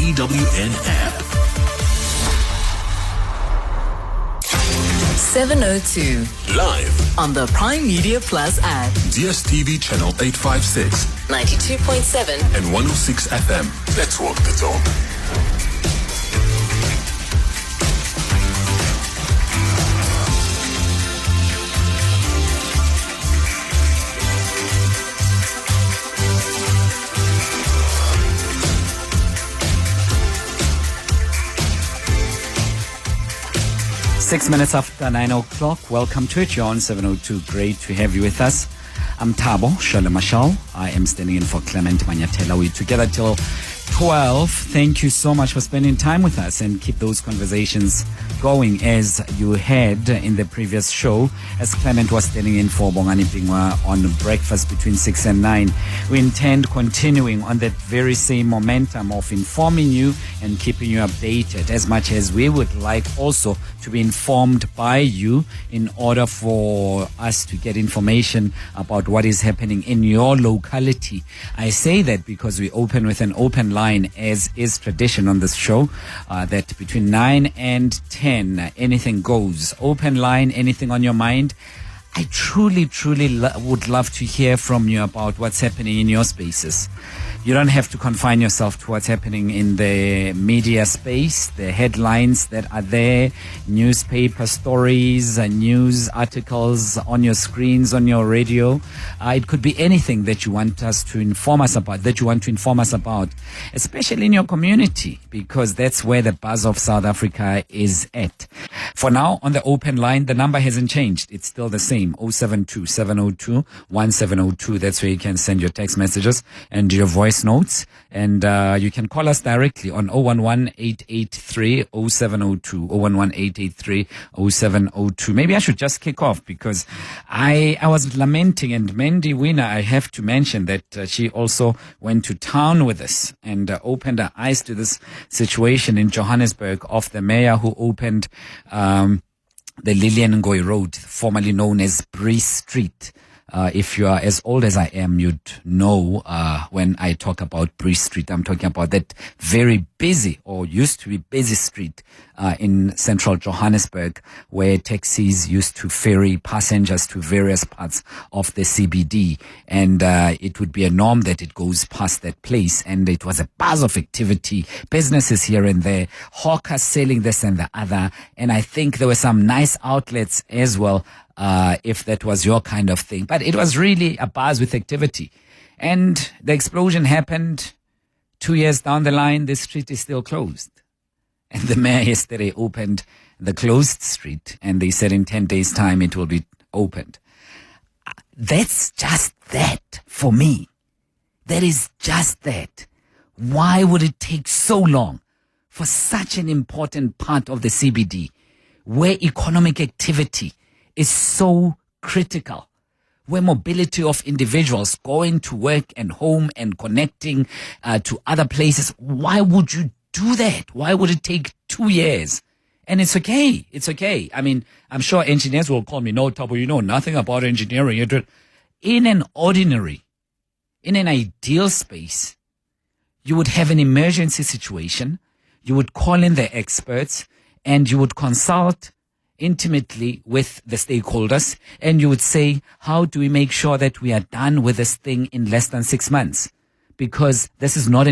EWN app. 702. Live On the Prime Media Plus app. DSTV channel 856, 92.7. and 106 FM. Let's walk the talk. Six minutes after 9 o'clock. Welcome to it. You're on 702. Great to have you with us. I'm Thabo Shole-Mashao. I am standing in for Clement Manyathela. We're together till 12. Thank you so much for spending time with us, and keep those conversations going as you had in the previous show, as Clement was standing in for Bongani Pingwa on breakfast between 6 and 9. We intend continuing on that very same momentum of informing you and keeping you updated, as much as we would like also to be informed by you in order for us to get information about what is happening in your locality. I say that because we open with an open line, as is tradition on this show, that between 9 and 10, anything goes. Open line, anything on your mind. I truly would love to hear from you about what's happening in your spaces. You don't have to confine yourself to what's happening in the media space, the headlines that are there, newspaper stories, news articles on your screens, on your radio. It could be anything that you want us to inform us about, especially in your community, because that's where the buzz of South Africa is at. For now, on the open line, the number hasn't changed. It's still the same, 072-702-1702. That's where you can send your text messages and your voice notes, and you can call us directly on 011-883-0702, 011-883-0702. Maybe I should just kick off, because I was lamenting, and Mandy Winner, I have to mention that she also went to town with us and opened her eyes to this situation in Johannesburg of the mayor who opened the Lilian Ngoyi Road, formerly known as Bree Street. If you are as old as I am, you'd know when I talk about Bree Street, I'm talking about that very busy, or used to be busy street in central Johannesburg, where taxis used to ferry passengers to various parts of the CBD. And it would be a norm that it goes past that place. And it was a buzz of activity, businesses here and there, hawkers selling this and the other. And I think there were some nice outlets as well, if that was your kind of thing. But it was really a buzz with activity. And the explosion happened 2 years down the line. The street is still closed. And the mayor yesterday opened the closed street, and they said in 10 days' time it will be opened. That's just that for me. That is just that. Why would it take so long for such an important part of the CBD, where economic activity is so critical, where mobility of individuals going to work and home and connecting to other places? Why would you do that? Why would it take 2 years? And it's okay. It's okay. I mean, I'm sure engineers will call me, no, Thabo, you know nothing about engineering. In an ideal space, you would have an emergency situation. You would call in the experts, and you would consult intimately with the stakeholders, and you would say, how do we make sure that we are done with this thing in less than 6 months? Because this is not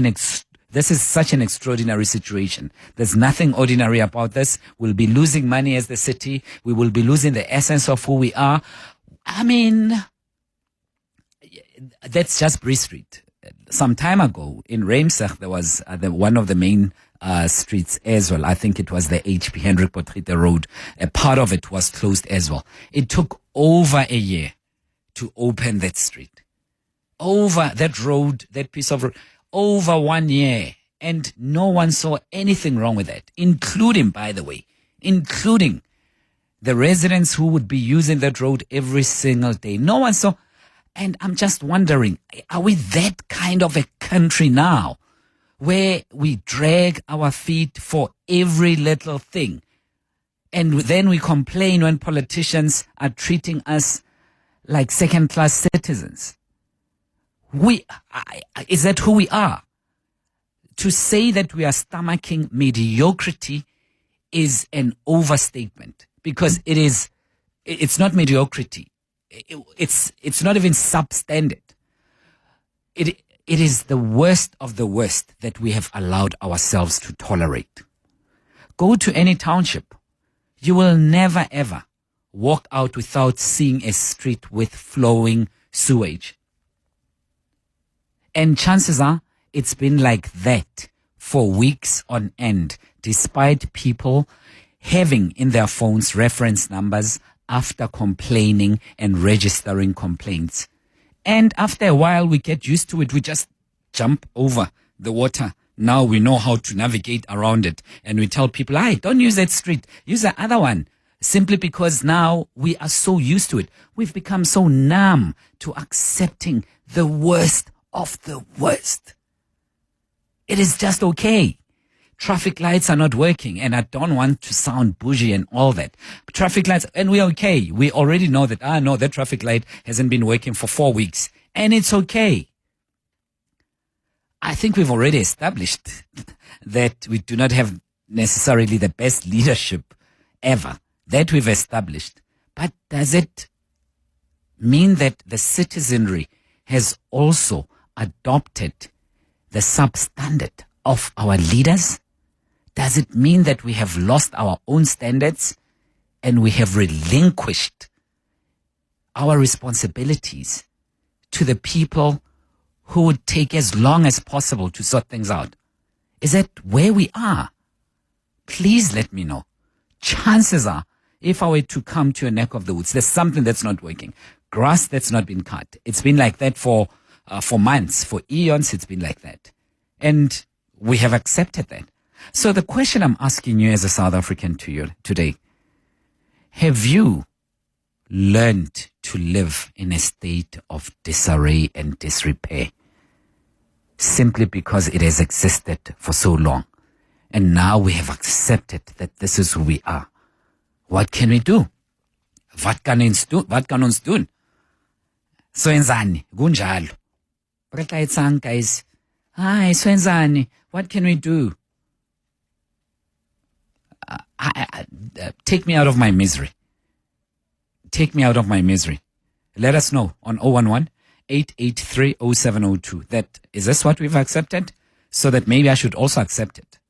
this is such an extraordinary situation. There's nothing ordinary about this. We'll be losing money as the city. We will be losing the essence of who we are. I mean, that's just Bree Street. Some time ago in Reimsach, there was one of the main streets as well. I think it was the HP Hendrik Potgieter Road. A part of it was closed as well. It took over a year to open that street. Over that road, that piece of road, over 1 year. And no one saw anything wrong with that, including, by the way, including the residents who would be using that road every single day. No one saw. And I'm just wondering, are we that kind of a country now, where we drag our feet for every little thing? And then we complain when politicians are treating us like second-class citizens. Is that who we are? To say that we are stomaching mediocrity is an overstatement, because it's not mediocrity. It's not even substandard. It is the worst of the worst that we have allowed ourselves to tolerate. Go to any township. You will never ever walk out without seeing a street with flowing sewage. And chances are it's been like that for weeks on end, despite people having in their phones reference numbers after complaining and registering complaints. And after a while, we get used to it. We just jump over the water. Now we know how to navigate around it. And we tell people, hey, don't use that street. Use the other one. Simply because now we are so used to it. We've become so numb to accepting the worst of the worst. It is just okay. Traffic lights are not working, and I don't want to sound bougie and all that. Traffic lights, and we're okay. We already know that, no, that traffic light hasn't been working for 4 weeks, and it's okay. I think we've already established that we do not have necessarily the best leadership ever. That we've established. But does it mean that the citizenry has also adopted the substandard of our leaders? Does it mean that we have lost our own standards and we have relinquished our responsibilities to the people who would take as long as possible to sort things out? Is that where we are? Please let me know. Chances are, if I were to come to a neck of the woods, there's something that's not working. Grass that's not been cut. It's been like that for months, for eons. It's been like that. And we have accepted that. So the question I'm asking you as a South African to you today, have you learned to live in a state of disarray and disrepair simply because it has existed for so long? And now we have accepted that this is who we are. What can we do? What kan ons doen? Swenzani, kunjalo. Rekla guys. Hi, Swenzani, what can we do? Take me out of my misery. Take me out of my misery. Let us know on 011-883-0702. Is this what we've accepted? So that maybe I should also accept it.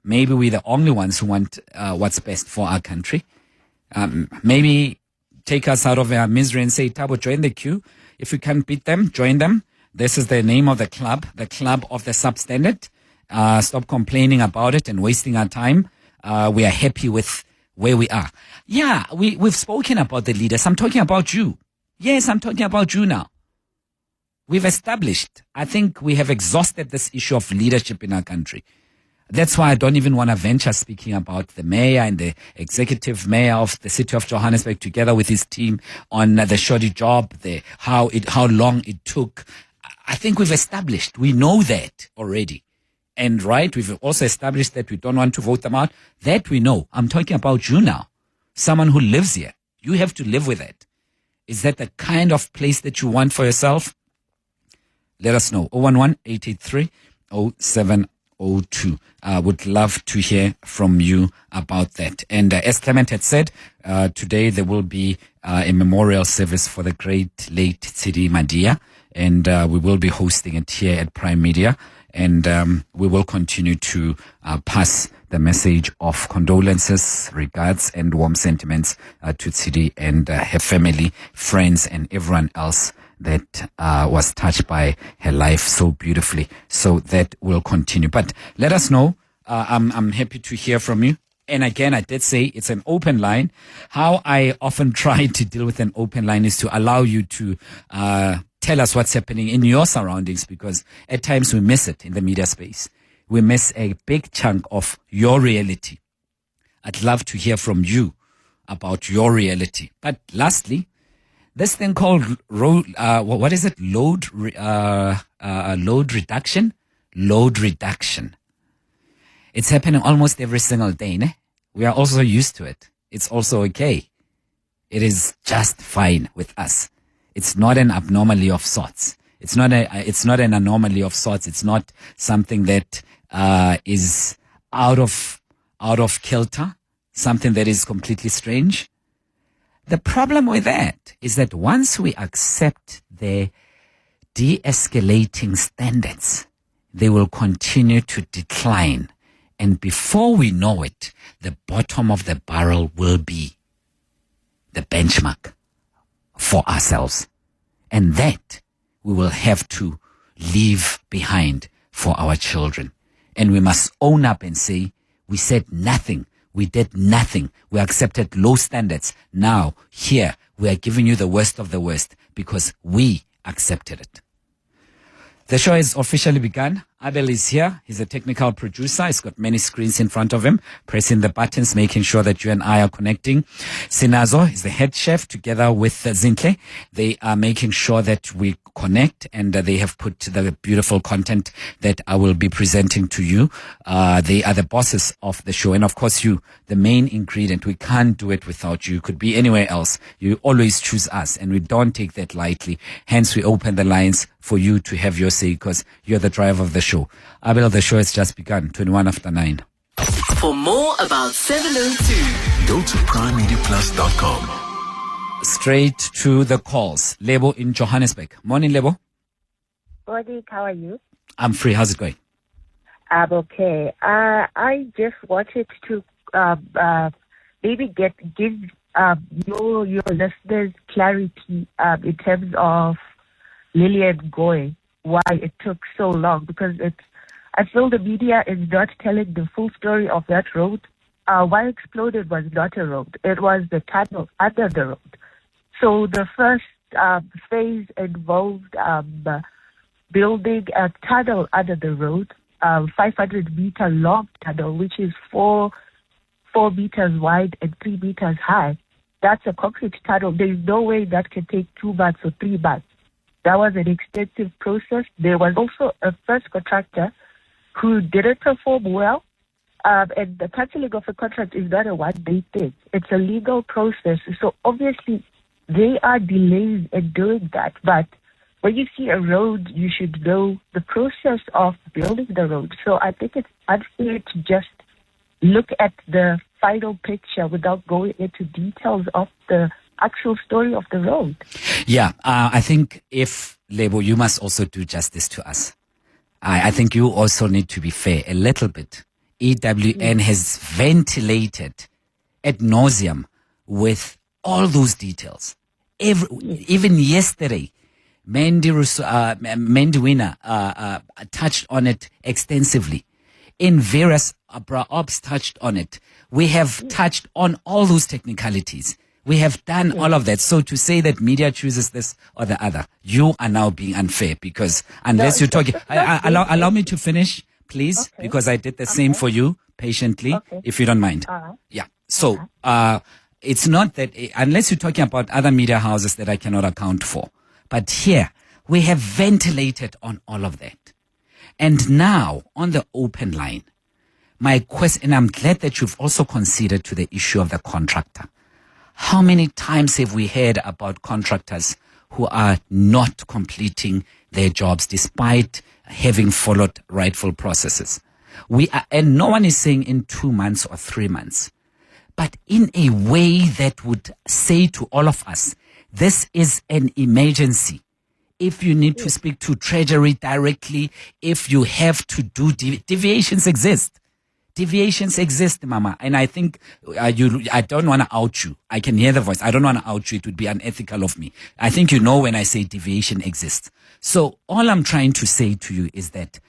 Maybe we're the only ones who want what's best for our country. Maybe take us out of our misery and say, Thabo, join the queue. If we can't beat them, join them. This is the name of the club of the substandard. Stop complaining about it and wasting our time. We are happy with where we are. Yeah, we've spoken about the leaders. I'm talking about you. Yes, I'm talking about you now. We've established, I think we have exhausted this issue of leadership in our country. That's why I don't even want to venture speaking about the mayor and the executive mayor of the city of Johannesburg together with his team on the shoddy job, how long it took. I think we've established, we know that already. And right, we've also established that we don't want to vote them out. That we know. I'm talking about you now. Someone who lives here. You have to live with it. Is that the kind of place that you want for yourself? Let us know. 011-883-0702. Would love to hear from you about that. And as Clement had said, today there will be a memorial service for the great late Tsidi Madia. And we will be hosting it here at Prime Media. And we will continue to pass the message of condolences, regards, and warm sentiments to Tsidi and her family, friends, and everyone else that was touched by her life so beautifully. So that will continue. But let us know. I'm happy to hear from you. And again, I did say it's an open line. How I often try to deal with an open line is to allow you to tell us what's happening in your surroundings, because at times we miss it in the media space. We miss a big chunk of your reality. I'd love to hear from you about your reality. But lastly, this thing called what is it? Load reduction. It's happening almost every single day. Ne? We are also used to it. It's also okay. It is just fine with us. It's not an abnormality of sorts. It's not an anomaly of sorts. It's not something that is out of kilter, something that is completely strange. The problem with that is that once we accept the de-escalating standards, they will continue to decline. And before we know it, the bottom of the barrel will be the benchmark for ourselves. And that we will have to leave behind for our children. And we must own up and say, we said nothing. We did nothing. We accepted low standards. Now, here, we are giving you the worst of the worst because we accepted it. The show has officially begun. Abel is here. He's a technical producer. He's got many screens in front of him, pressing the buttons, making sure that you and I are connecting. Sinazo is the head chef together with Zintle. They are making sure that we connect, and they have put the beautiful content that I will be presenting to you. They are the bosses of the show. And of course, you, the main ingredient. We can't do it without you. You could be anywhere else. You always choose us, and we don't take that lightly. Hence, we open the lines for you to have your say because you're the driver of the show. Abel, the show has just begun, 21 after 9. For more about 702, Go to primemediaplus.com. Straight to the calls. Lebo in Johannesburg. Morning, Lebo. Morning, how are you? I'm free. How's it going? I'm okay. I just wanted to maybe give your listeners clarity in terms of Lillian Ngoyi, why it took so long, because I feel the media is not telling the full story of that road. Why exploded was not a road. It was the tunnel under the road. So the first phase involved building a tunnel under the road, 500-meter long tunnel, which is 4 meters wide and 3 meters high. That's a concrete tunnel. There's no way that can take 2 months or 3 months. That was an extensive process. There was also a first contractor who didn't perform well. And the cancelling of a contract is not a one-day thing. It's a legal process. So obviously, there are delays in doing that. But when you see a road, you should know the process of building the road. So I think it's unfair to just look at the final picture without going into details of the actual story of the road. Yeah, I think if, Lebo, you must also do justice to us. I think you also need to be fair a little bit. EWN has ventilated ad nauseum with all those details. Even yesterday, Mandy Wina touched on it extensively. In various ops touched on it. We have touched on all those technicalities. We have done all of that. So to say that media chooses this or the other, you are now being unfair because unless you're talking, allow me to finish, please, because I did the same for you patiently, if you don't mind. Yeah. So, it's not that, unless you're talking about other media houses that I cannot account for, but here we have ventilated on all of that. And now on the open line, my question, and I'm glad that you've also considered to the issue of the contractor. How many times have we heard about contractors who are not completing their jobs despite having followed rightful processes? And no one is saying in 2 months or 3 months, but in a way that would say to all of us, this is an emergency. If you need to speak to Treasury directly, if you have to do deviations exist. Deviations exist, Mama. And I think I don't want to out you. I can hear the voice. I don't want to out you. It would be unethical of me. I think you know when I say deviation exists. So all I'm trying to say to you is that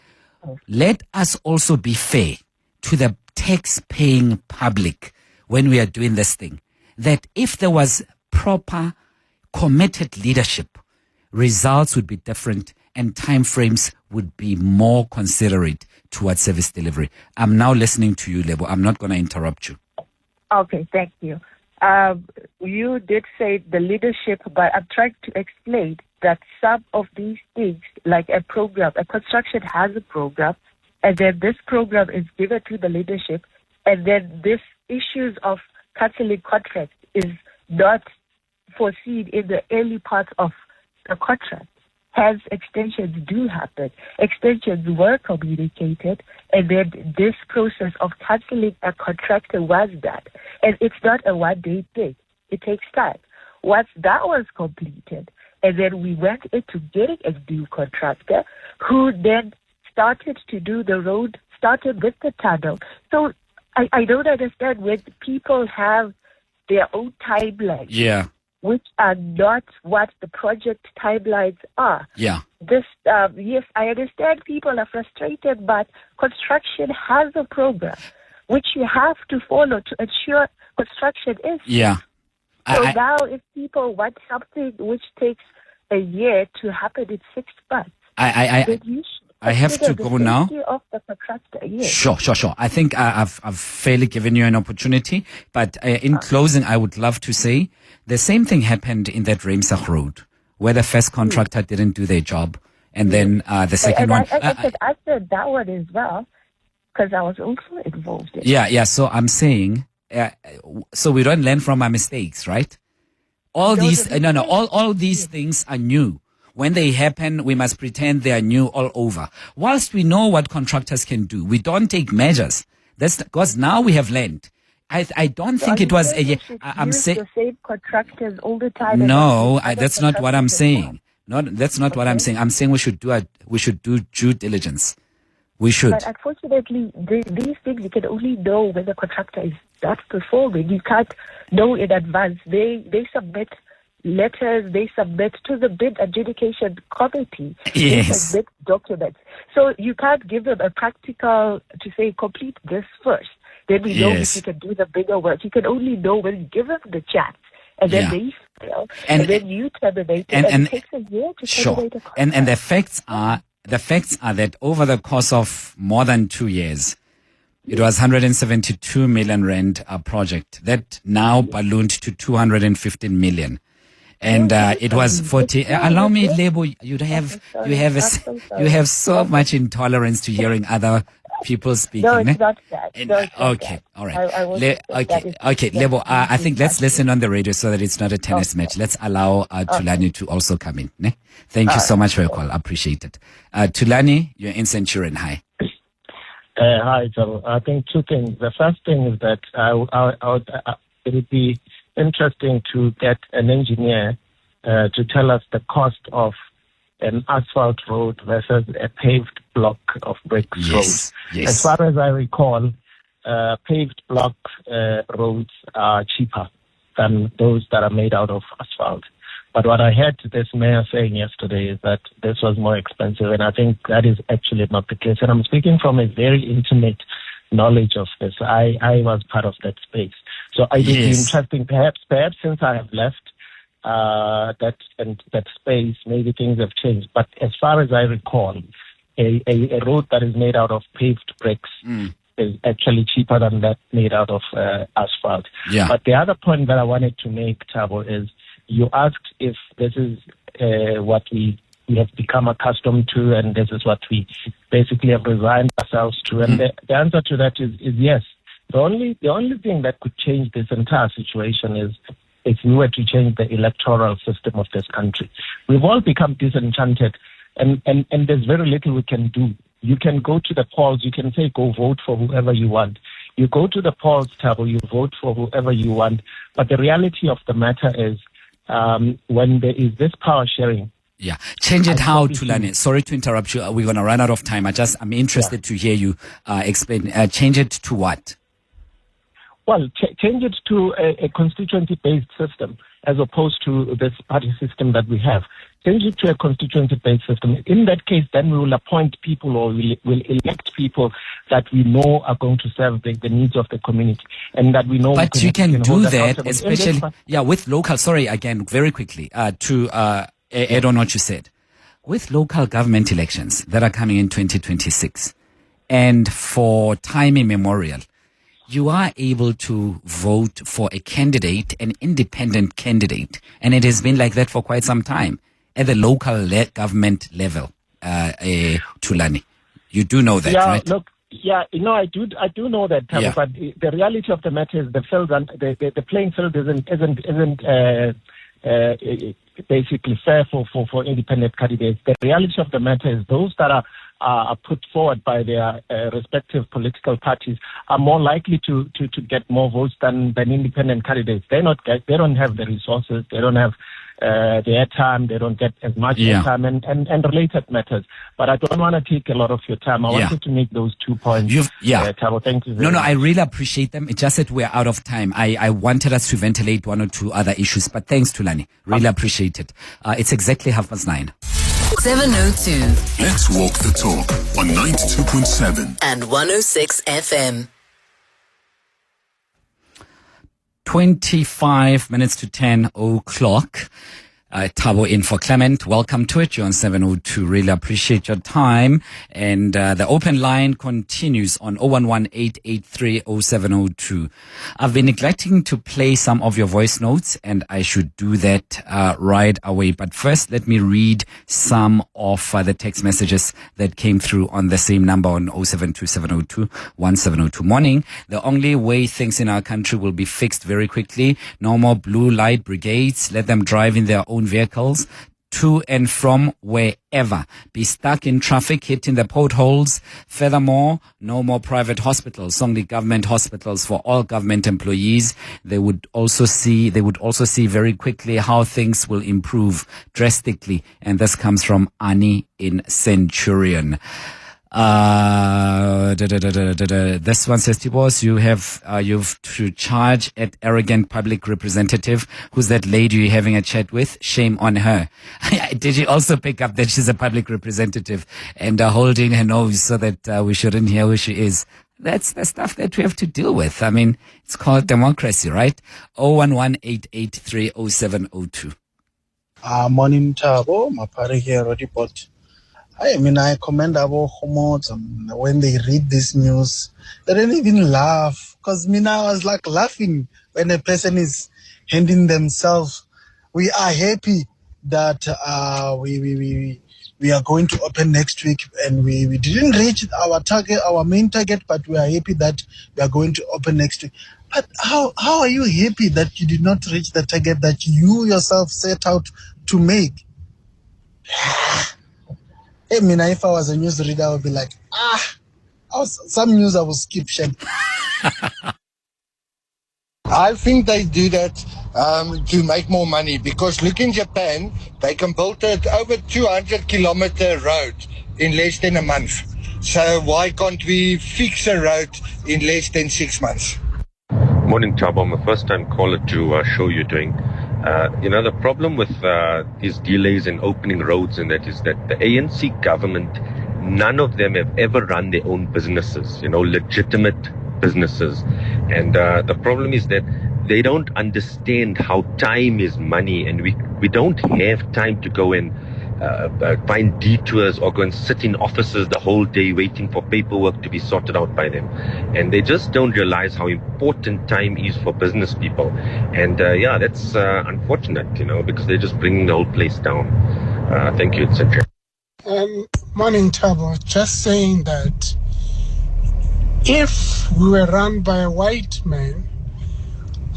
let us also be fair to the tax-paying public when we are doing this thing. That if there was proper, committed leadership, results would be different and timeframes would be more considerate towards service delivery. I'm now listening to you, Lebo. I'm not going to interrupt you. Okay, thank you. You did say the leadership, but I'm trying to explain that some of these things, like a program, a construction has a program, and then this program is given to the leadership, and then this issues of cancelling contracts is not foreseen in the early part of the contract. hence extensions do happen. Extensions were communicated, and then this process of cancelling a contractor was done. And it's not a one-day thing. It takes time. Once that was completed, and then we went into getting a new contractor who then started to do the road, started with the tunnel. So I don't understand when people have their own timelines, which are not what the project timelines are. Yeah. This, yes, I understand people are frustrated, but construction has a program which you have to follow to ensure construction is. Yeah. So now if people want something which takes a year to happen in 6 months, I have to go now. Of the contractor, yes. Sure. I think I've fairly given you an opportunity, but in closing, I would love to say the same thing happened in that Ramsach Road, where the first contractor didn't do their job, and then the second one. I said that one as well, because I was also involved in it. Yeah. So I'm saying, so we don't learn from our mistakes, right? All these things are new. When they happen, we must pretend they are new all over. Whilst we know what contractors can do, we don't take measures. That's because now we have learned. I don't think it was I'm saying the same contractors all the time. No, that's not what I'm saying. That's not what I'm saying. I'm saying we should do due diligence. We should. But unfortunately, these things you can only know when the contractor is not performing. You can't know in advance. They submit letters, they submit to the bid adjudication committee. Yes. They submit documents. So you can't give them a practical to say complete this first. Then we know if you can do the bigger work. You can only know when you give them the chance. And then they fail. And then you terminate it. And it takes a year to terminate a contract. And the facts are that over the course of more than 2 years, it was 172 million rand project that now ballooned to 215 million. And it was 40. Allow me, Lebo. You have so much intolerance to hearing other people speaking. No, it's not that. Okay, all right. Okay, Lebo. I think let's listen on the radio so that it's not a tennis match. Let's allow Thulani to also come in. Ne? Thank you so much for your call. I appreciate it. Thulani, you're in Centurion. Hi. Hi, Thabo. I think two things. The first thing is that it would be interesting to get an engineer to tell us the cost of an asphalt road versus a paved block of bricks road. As far as I recall, paved block roads are cheaper than those that are made out of asphalt. But what I heard this mayor saying yesterday is that this was more expensive, and I think that is actually not the case. And I'm speaking from a very intimate knowledge of this. I was part of that space. So I think it's interesting, perhaps since I have left that space, maybe things have changed. But as far as I recall, a road that is made out of paved bricks is actually cheaper than that made out of asphalt. Yeah. But the other point that I wanted to make, Thabo, is you asked if this is what we have become accustomed to, and this is what we basically have resigned ourselves to. And the answer to that is yes. The only thing that could change this entire situation is if we were to change the electoral system of this country. We've all become disenchanted, and there's very little we can do. You can go to the polls, you can say go vote for whoever you want. You go to the polls, Thabo, you vote for whoever you want. But the reality of the matter is when there is this power sharing, change it how, Thulani? Sorry to interrupt you. We're going to run out of time. I'm interested to hear you explain. Change it to what? Well, change it to a constituency-based system as opposed to this party system that we have. Change it to a constituency-based system. In that case, then we will appoint people, or we'll elect people that we know are going to serve the needs of the community, and that we know. But you can do that, especially with local. Sorry, again, very quickly to add on what you said. With local government elections that are coming in 2026, and for time immemorial, you are able to vote for a candidate, an independent candidate, and it has been like that for quite some time at the local government level. Thulani, you do know that, right? Look, I do know that, but the reality of the matter is the playing field isn't basically fair for independent candidates. The reality of the matter is those that are put forward by their respective political parties are more likely to get more votes than independent candidates. They don't have the resources, they don't have the airtime, they don't get as much airtime and related matters. But I don't want to take a lot of your time. I wanted to make those 2 points. Thabo, thank you very much. I really appreciate them. It's just that we're out of time. I wanted us to ventilate one or two other issues, but thanks to Lani. Really appreciate it. It's exactly 9:30. 702. Let's walk the talk on 92.7 and 106 FM. 25 minutes to 10 o'clock. Thabo in for Clement. Welcome to it. You're on 702. Really appreciate your time. And the open line continues on 011-883-0702. I've been neglecting to play some of your voice notes, and I should do that right away. But first, let me read some of the text messages that came through on the same number on 072-702-1702. Morning. The only way things in our country will be fixed very quickly. No more blue light brigades. Let them drive in their own vehicles to and from wherever. Be stuck in traffic, hitting the potholes. Furthermore, no more private hospitals, only government hospitals for all government employees. They would also see very quickly how things will improve drastically. And this comes from Annie in Centurion. This one says, Tibos, you've to charge at arrogant public representative. Who's that lady you're having a chat with? Shame on her. Did you also pick up that she's a public representative and holding her nose so that we shouldn't hear who she is? That's the stuff that we have to deal with. I mean, it's called democracy, right? 011-883-0702. Morning, Thabo. Mapare here, report. I commend our homos when they read this news. They don't even laugh. Because I was like laughing when a person is handing themselves. We are happy that we are going to open next week, and we didn't reach our target, our main target, but we are happy that we are going to open next week. But how are you happy that you did not reach the target that you yourself set out to make? If I was a news reader, I would be like, some news I will skip. I think they do that to make more money, because look in Japan, they can build an over 200-kilometer road in less than a month. So why can't we fix a road in less than 6 months? Morning, Thabo. I'm a first-time caller to show you're doing. The problem with these delays in opening roads and that is that the ANC government, none of them have ever run their own businesses, legitimate businesses. And the problem is that they don't understand how time is money, and we don't have time to go and find detours or go and sit in offices the whole day waiting for paperwork to be sorted out by them. And they just don't realize how important time is for business people. And that's unfortunate, because they're just bringing the whole place down. Thank you, etc. Morning, Thabo. Just saying that if we were run by a white man,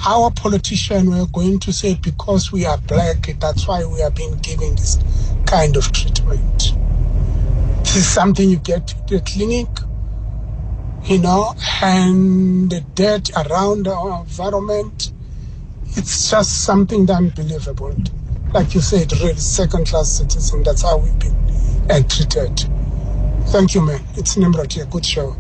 our politicians were going to say, because we are black, that's why we are being given this kind of treatment. This is something you get at the clinic, and the dirt around our environment. It's just something unbelievable. Like you said, really second-class citizen. That's how we've been treated. Thank you, man. It's Nimrod here. Good show.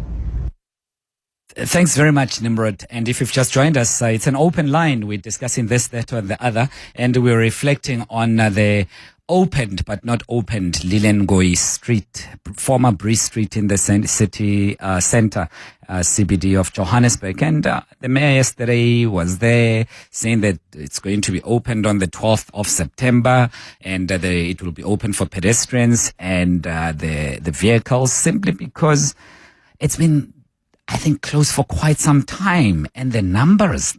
Thanks very much, Nimrod. And if you've just joined us, it's an open line. We're discussing this, that, or the other, and we're reflecting on the opened but not opened Lillian Ngoyi Street, former Bree Street in the city center, CBD of Johannesburg. And the mayor yesterday was there saying that it's going to be opened on the 12th of September, and it will be open for pedestrians and the vehicles, simply because it's been, I think, closed for quite some time. And the numbers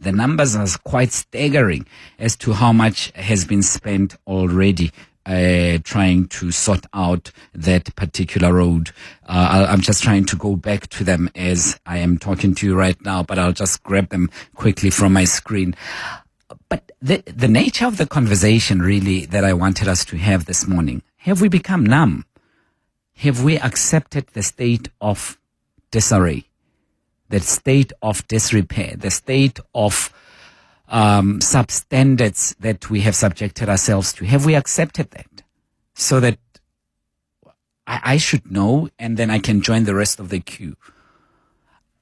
are quite staggering as to how much has been spent already trying to sort out that particular road. I'm just trying to go back to them as I am talking to you right now, but I'll just grab them quickly from my screen. But the nature of the conversation really that I wanted us to have this morning, have we become numb? Have we accepted the state of disarray, the state of disrepair, the state of substandards that we have subjected ourselves to? Have we accepted that so that I should know and then I can join the rest of the queue?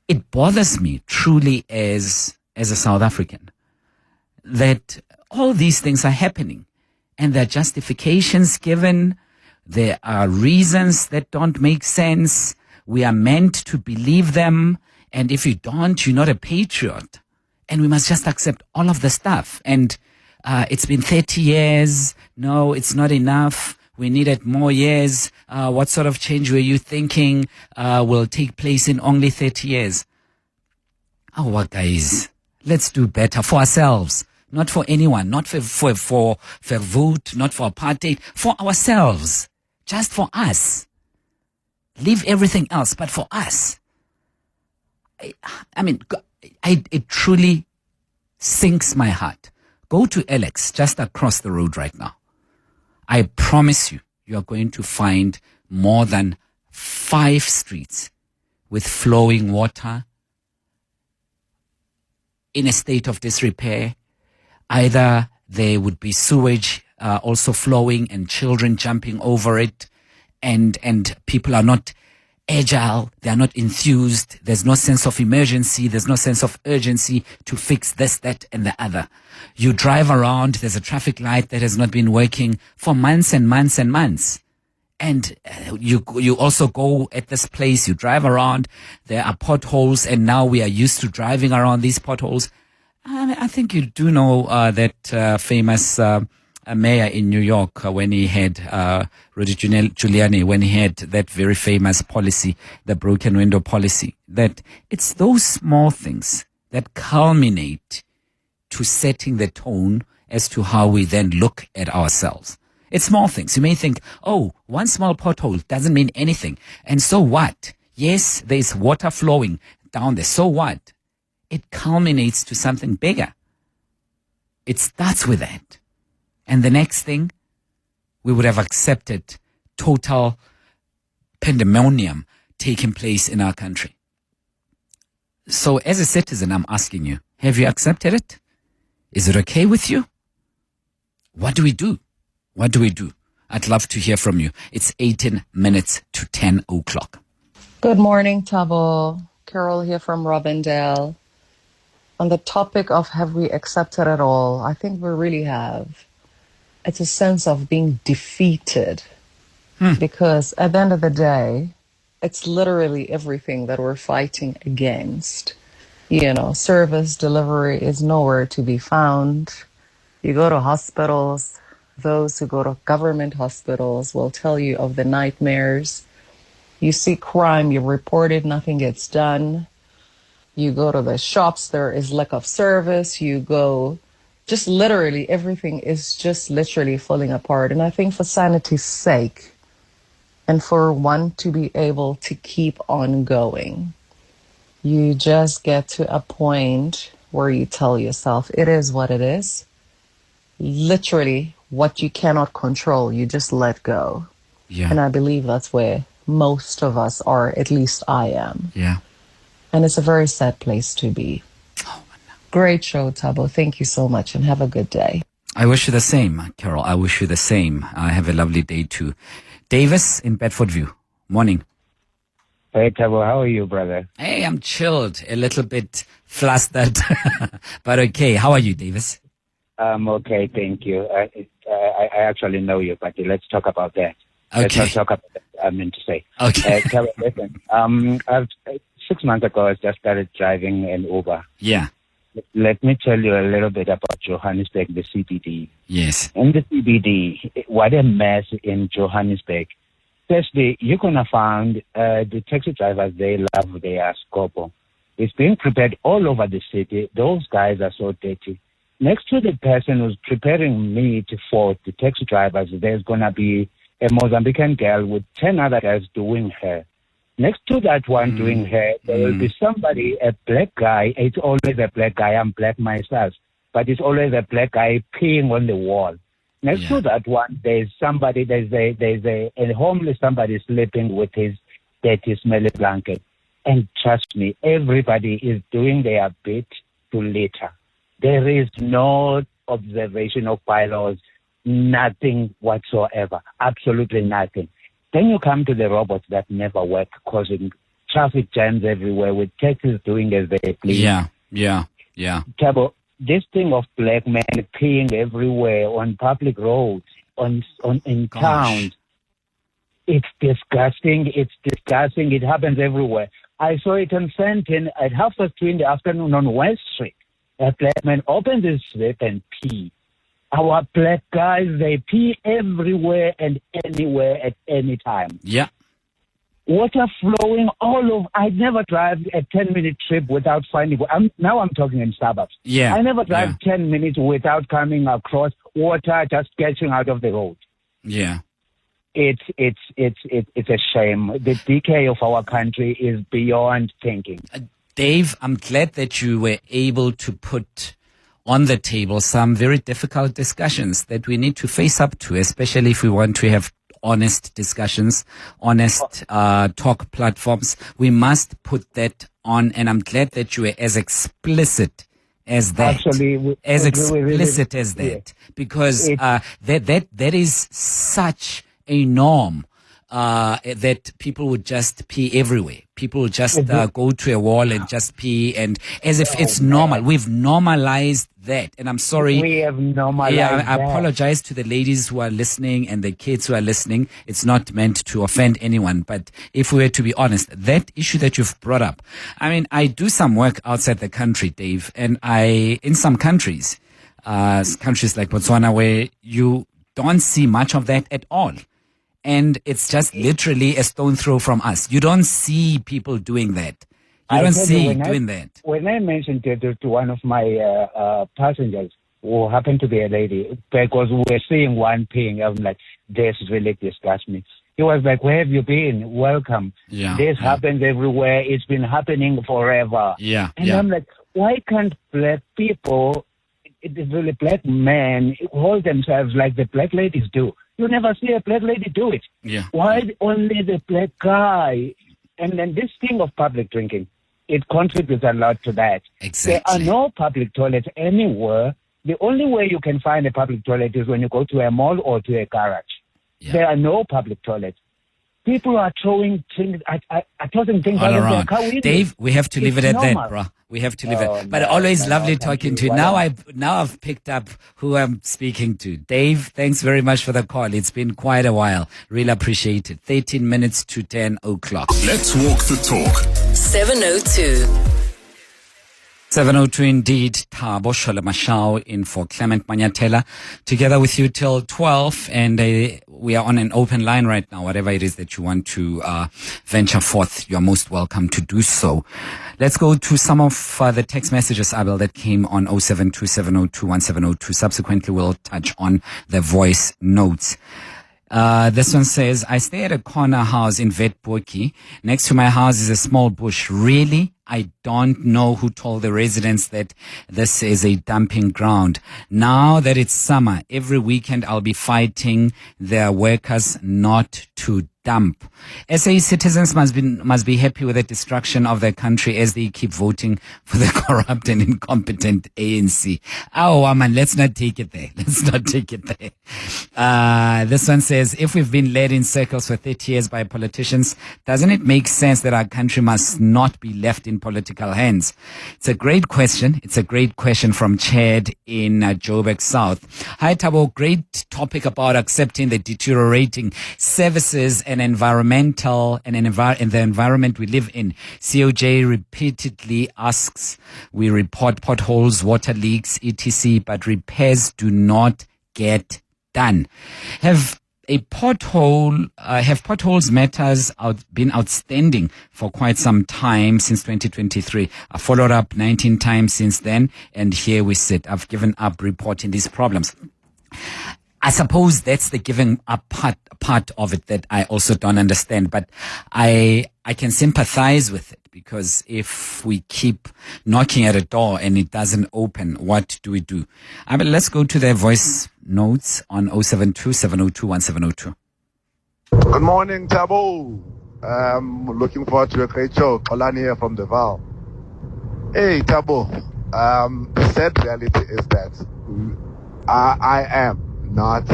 It bothers me truly as a South African that all these things are happening and there are justifications given. There are reasons that don't make sense. We are meant to believe them. And if you don't, you're not a patriot. And we must just accept all of the stuff. And it's been 30 years. No, it's not enough. We needed more years. What sort of change were you thinking will take place in only 30 years? Oh, well, guys, let's do better for ourselves. Not for anyone, not for vote, not for apartheid, for ourselves. Just for us. Leave everything else, but for us. I mean, it truly sinks my heart. Go to Alex, just across the road right now. I promise you, you are going to find more than 5 streets with flowing water in a state of disrepair. Either there would be sewage also flowing and children jumping over it, and people are not agile, they are not enthused, there's no sense of emergency, there's no sense of urgency to fix this, that, and the other. You drive around, there's a traffic light that has not been working for months and months and months. And you also go at this place, you drive around, there are potholes, and now we are used to driving around these potholes. I think you do know that famous mayor in New York when he had Rudy Giuliani, when he had that very famous policy, the broken window policy, that it's those small things that culminate to setting the tone as to how we then look at ourselves. It's small things. You may think, oh, one small pothole doesn't mean anything. And so what? Yes, there's water flowing down there. So what? It culminates to something bigger. It starts with that. And the next thing, we would have accepted total pandemonium taking place in our country. So as a citizen, I'm asking you, have you accepted it? Is it okay with you? What do we do? What do we do? I'd love to hear from you. It's 18 minutes to 10 o'clock. Good morning, Thabo. Carol here from Robindale. On the topic of have we accepted it all, I think we really have. It's a sense of being defeated because at the end of the day, it's literally everything that we're fighting against. You know, service delivery is nowhere to be found. You go to hospitals, those who go to government hospitals will tell you of the nightmares. You see crime, you report it, nothing gets done. You go to the shops, there is lack of service. You go, just literally everything is just literally falling apart. And I think for sanity's sake and for one to be able to keep on going, you just get to a point where you tell yourself it is what it is. Literally what you cannot control, you just let go. Yeah. And I believe that's where most of us are, at least I am. Yeah. And it's a very sad place to be. Oh, great show, Thabo. Thank you so much and have a good day. I wish you the same, Carol. I wish you the same. Have a lovely day too. Davis in Bedfordview. Morning. Hey, Thabo. How are you, brother? Hey, I'm chilled. A little bit flustered. But okay. How are you, Davis? I'm okay, thank you. I actually know you, but let's talk about that. Okay. Let's not talk about what I meant to say. Okay. Thabo, listen. 6 months ago, I just started driving an Uber. Yeah. Let me tell you a little bit about Johannesburg, the CBD. Yes. In the CBD, what a mess in Johannesburg. Firstly, you're going to find the taxi drivers, they love their scopo. It's being prepared all over the city. Those guys are so dirty. Next to the person who's preparing meat for the taxi drivers, there's going to be a Mozambican girl with 10 other guys doing hair. Next to that one doing hair, there will be somebody, a black guy. It's always a black guy. I'm black myself. but it's always a black guy peeing on the wall. Next to that one, there's a homeless somebody sleeping with his dirty, smelly blanket. And trust me, everybody is doing their bit to litter. There is no observation of bylaws, nothing whatsoever, absolutely nothing. Then you come to the robots that never work, causing traffic jams everywhere with taxis doing as they please. Yeah. Thabo, this thing of black men peeing everywhere on public roads, in towns, it's disgusting. It happens everywhere. I saw it on Fenton at 2:30 in the afternoon on West Street. A black man opens his slip and pee. Our black guys, they pee everywhere and anywhere at any time. Yeah. Water flowing all over. I never drive a 10-minute trip without finding. Now I'm talking in suburbs. Yeah. I never drive 10 minutes without coming across water just catching out of the road. Yeah. It's a shame. The decay of our country is beyond thinking. Dave, I'm glad that you were able to put on the table some very difficult discussions that we need to face up to, especially if we want to have honest discussions, honest talk platforms. We must put that on, and I'm glad that you were as explicit as that. Actually, as explicit as that, because that is such a norm that people would just pee everywhere. People would just go to a wall and just pee, and as if it's normal. We've normalized that, and I'm sorry. We have normalized I apologize to the ladies who are listening and the kids who are listening. It's not meant to offend anyone, but if we were to be honest, that issue that you've brought up, I mean, I do some work outside the country, Dave, and in some countries like Botswana, where you don't see much of that at all. And it's just literally a stone throw from us. You don't see people doing that. You don't see doing that. When I mentioned it to one of my passengers, who happened to be a lady, because we were seeing one peeing, I'm like, this really disgusts me. He was like, where have you been? Welcome. This happens everywhere. It's been happening forever. And I'm like, why can't black people, really black men, hold themselves like the black ladies do? You never see a black lady do it. Why only the black guy? And then this thing of public drinking, it contributes a lot to that. Exactly. There are no public toilets anywhere. The only way you can find a public toilet is when you go to a mall or to a garage. There are no public toilets. People are throwing things, tossing things all out around. of their car. Dave, we have to leave it at that, bro. We have to leave it. But always lovely talking to you. Now I've picked up who I'm speaking to. Dave, thanks very much for the call. It's been quite a while. Really appreciate it. 13 minutes to 10 o'clock. Let's walk the talk. 7:02. 7:02 indeed. Thabo Shole-Mashao in for Clement Manyathela. Together with you till 12. And we are on an open line right now. Whatever it is that you want to venture forth, you're most welcome to do so. Let's go to some of the text messages, Abel, that came on 0727021702. Subsequently, we'll touch on the voice notes. This one says, I stay at a corner house in Vetboki. Next to my house is a small bush. Really? I don't know who told the residents that this is a dumping ground. Now that it's summer, every weekend I'll be fighting their workers not to dump. SA citizens must be happy with the destruction of their country as they keep voting for the corrupt and incompetent ANC. Oh, man, let's not take it there. Let's not take it there. This one says, if we've been led in circles for 30 years by politicians, doesn't it make sense that our country must not be left in political hands? It's a great question. It's a great question from Chad in Joburg South. Hi, Thabo. Great topic about accepting the deteriorating services and the environment we live in. COJ repeatedly asks, we report potholes, water leaks, etc., but repairs do not get done. Have potholes matters been outstanding for quite some time since 2023. I followed up 19 times since then, and here we sit. I've given up reporting these problems. I suppose that's the giving up part of it that I also don't understand, but I can sympathize with it, because if we keep knocking at a door and it doesn't open, what do we do? I mean, let's go to their voice notes on 072-702-1702. Good morning, Thabo. Looking forward to a great show. Olani here from the Val. Hey, Thabo. The sad reality is that I am not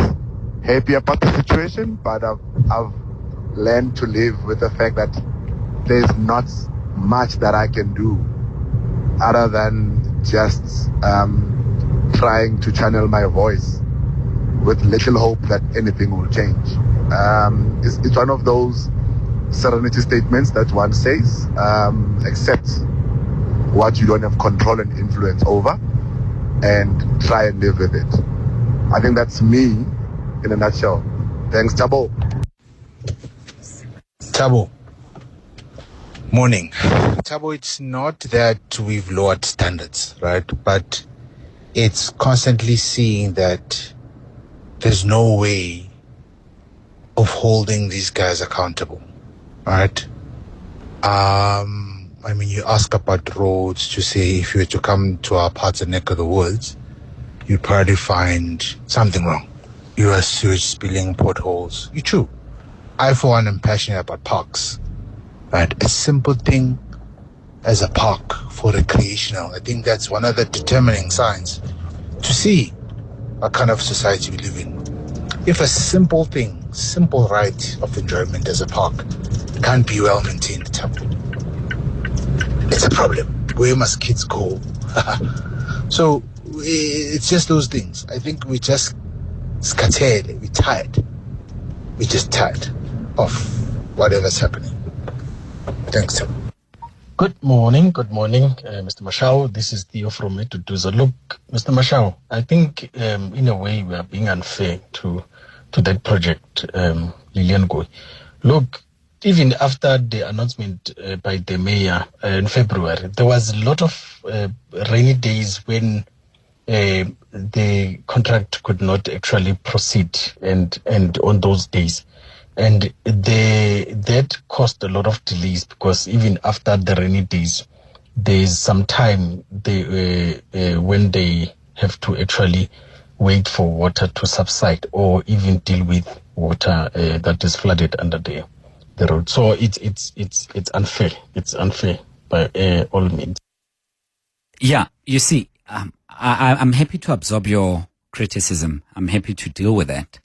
happy about the situation, but I've learned to live with the fact that there's not much that I can do other than just trying to channel my voice with little hope that anything will change. It's one of those serenity statements that one says, accept what you don't have control and influence over and try and live with it. I think that's me in a nutshell. Thanks, Thabo. Thabo. Morning. Thabo, it's not that we've lowered standards, right? But it's constantly seeing that there's no way of holding these guys accountable, right? I mean, you ask about roads to say if you were to come to our parts and neck of the woods, you'd probably find something wrong. You are sewage spilling, potholes. You're true. I, for one, am passionate about parks. Right? A simple thing as a park for recreational. I think that's one of the determining signs to see what kind of society we live in. If a simple thing, simple right of enjoyment as a park can't be well maintained, it's a problem. Where must kids go? So it's just those things. I think we just scattered. We're tired. We're just tired of whatever's happening. Thanks, Tim. Good morning, Mr. Mashao. This is Theo from Metuduza. Look, Mr. Mashao, I think in a way we are being unfair to that project, Lilian Ngoyi. Look, even after the announcement by the mayor in February, there was a lot of rainy days when the contract could not actually proceed, and on those days. And that caused a lot of delays, because even after the rainy days, there's some time when they have to actually wait for water to subside, or even deal with water that is flooded under the road. So it's unfair. It's unfair by all means. Yeah, you see, I'm happy to absorb your criticism. I'm happy to deal with that.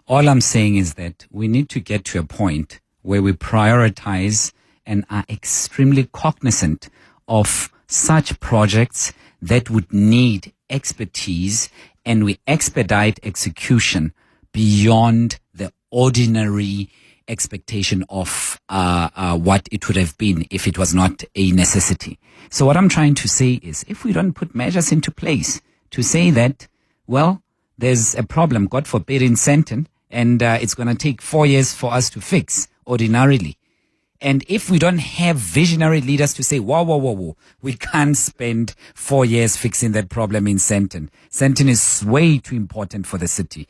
All I'm saying is that we need to get to a point where we prioritize and are extremely cognizant of such projects that would need expertise, and we expedite execution beyond the ordinary expectation of what it would have been if it was not a necessity. So what I'm trying to say is, if we don't put measures into place to say that, well, there's a problem, God forbid, in Sandton, and it's going to take 4 years for us to fix ordinarily. And if we don't have visionary leaders to say, whoa, we can't spend 4 years fixing that problem in Sandton. Sandton is way too important for the city.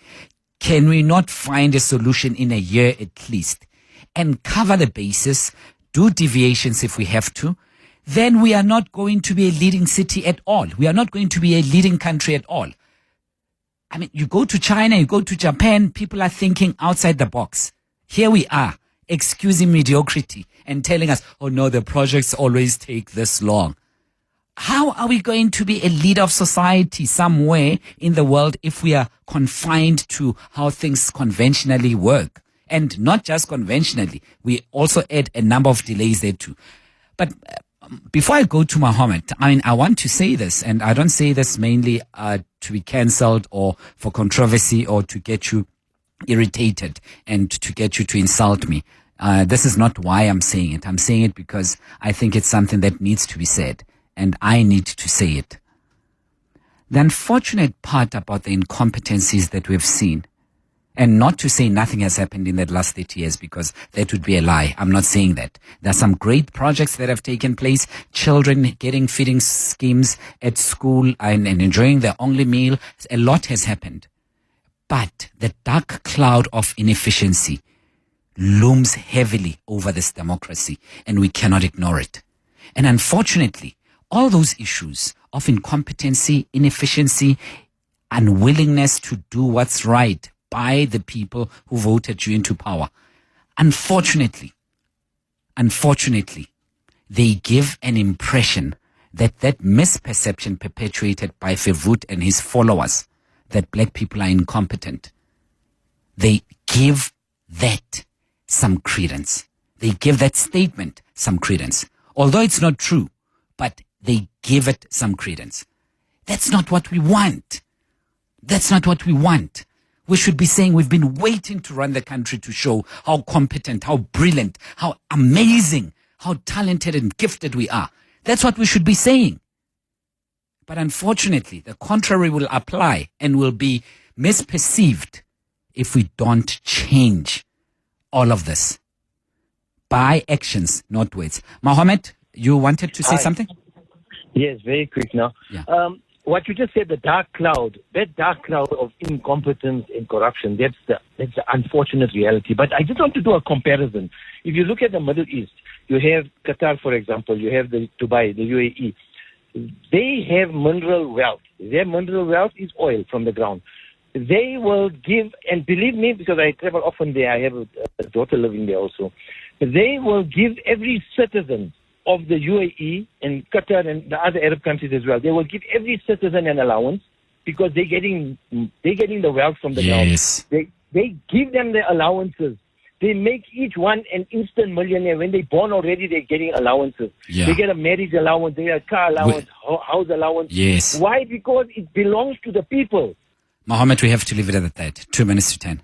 Can we not find a solution in a year at least and cover the basis, do deviations if we have to? Then we are not going to be a leading city at all. We are not going to be a leading country at all. I mean, you go to China, you go to Japan, people are thinking outside the box. Here we are, excusing mediocrity and telling us, oh no, the projects always take this long. How are we going to be a leader of society somewhere in the world if we are confined to how things conventionally work? And not just conventionally, we also add a number of delays there too. But before I go to Mohammed, I mean, I want to say this, and I don't say this mainly to be cancelled or for controversy or to get you irritated and to get you to insult me. This is not why I'm saying it. I'm saying it because I think it's something that needs to be said, and I need to say it. The unfortunate part about the incompetencies that we've seen, and not to say nothing has happened in the last 30 years, because that would be a lie. I'm not saying that. There are some great projects that have taken place. Children getting feeding schemes at school and enjoying their only meal. A lot has happened. But the dark cloud of inefficiency looms heavily over this democracy, and we cannot ignore it. And unfortunately, all those issues of incompetency, inefficiency, unwillingness to do what's right by the people who voted you into power, unfortunately, they give an impression that misperception perpetuated by Verwoerd and his followers, that black people are incompetent. They give that some credence. They give that statement some credence. Although it's not true, but they give it some credence. That's not what we want. That's not what we want. We should be saying we've been waiting to run the country to show how competent, how brilliant, how amazing, how talented and gifted we are. That's what we should be saying. But unfortunately, the contrary will apply and will be misperceived if we don't change all of this by actions, not words. Mohammed, you wanted to say something? Yes, very quick now. Yeah. What you just said, the dark cloud, that dark cloud of incompetence and corruption, that's the unfortunate reality. But I just want to do a comparison. If you look at the Middle East, you have Qatar, for example, you have the Dubai, the UAE. They have mineral wealth. Their mineral wealth is oil from the ground. They will give, and believe me, because I travel often there, I have a daughter living there also. They will give every citizen of the UAE and Qatar and the other Arab countries as well. They will give every citizen an allowance because they're getting the wealth from the yes. ground. They give them the allowances. They make each one an instant millionaire. When they're born already, they're getting allowances. Yeah. They get a marriage allowance, they get a car allowance, house allowance. Yes. Why? Because it belongs to the people. Mohammed, we have to leave it at that. 2 minutes to 10.